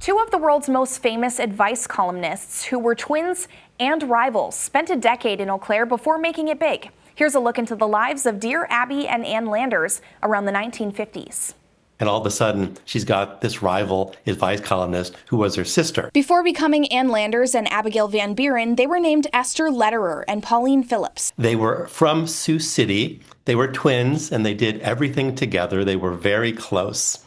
Two of the world's most famous advice columnists, who were twins and rivals, spent a decade in Eau Claire before making it big. Here's a look into the lives of dear Abby and Ann Landers around the 1950s. And all of a sudden, she's got this rival advice columnist who was her sister. Before becoming Ann Landers and Abigail Van Buren, they were named Esther Lederer and Pauline Phillips. They were from Sioux City. They were twins, and they did everything together. They were very close.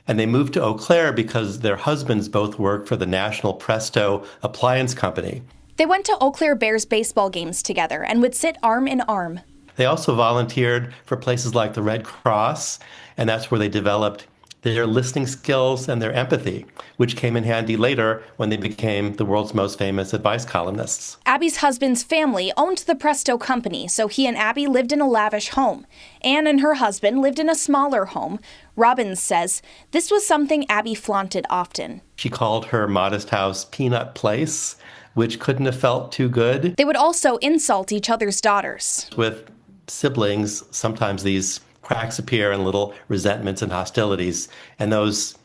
And they moved to Eau Claire because their husbands both worked for the National Presto Appliance Company. They went to Eau Claire Bears baseball games together and would sit arm in arm. They also volunteered for places like the Red Cross, and that's where they developed their listening skills and their empathy, which came in handy later when they became the world's most famous advice columnists. Abby's husband's family owned the Presto company, so he and Abby lived in a lavish home. Ann and her husband lived in a smaller home. Robbins says this was something Abby flaunted often. She called her modest house Peanut Place, which couldn't have felt too good. They would also insult each other's daughters. With siblings, sometimes these cracks appear and little resentments and hostilities, and those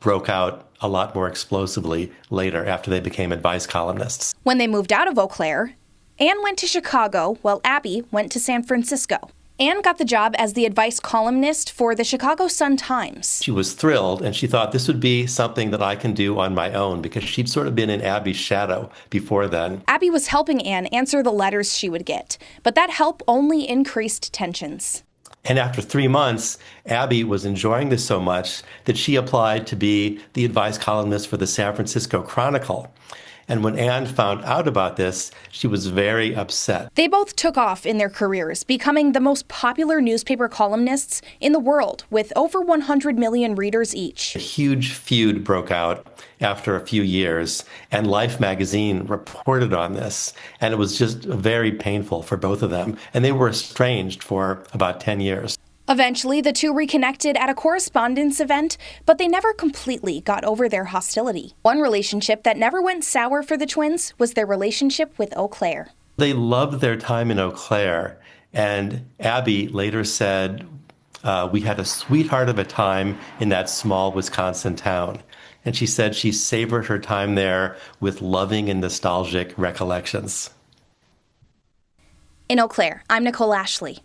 broke out a lot more explosively later after they became advice columnists. When they moved out of Eau Claire, Ann went to Chicago while Abby went to San Francisco. Ann got the job as the advice columnist for the Chicago Sun-Times. She was thrilled, and she thought this would be something that I can do on my own because she'd sort of been in Abby's shadow before then. Abby was helping Ann answer the letters she would get, but that help only increased tensions. And after 3 months, Abby was enjoying this so much that she applied to be the advice columnist for the San Francisco Chronicle. And when Ann found out about this, she was very upset. They both took off in their careers, becoming the most popular newspaper columnists in the world, with over 100 million readers each. A huge feud broke out after a few years, and Life magazine reported on this, and it was just very painful for both of them. And they were estranged for about 10 years. Eventually, the two reconnected at a correspondence event, but they never completely got over their hostility. One relationship that never went sour for the twins was their relationship with Eau Claire. They loved their time in Eau Claire, and Abby later said, we had a sweetheart of a time in that small Wisconsin town. And she said she savored her time there with loving and nostalgic recollections. In Eau Claire, I'm Nicole Ashley.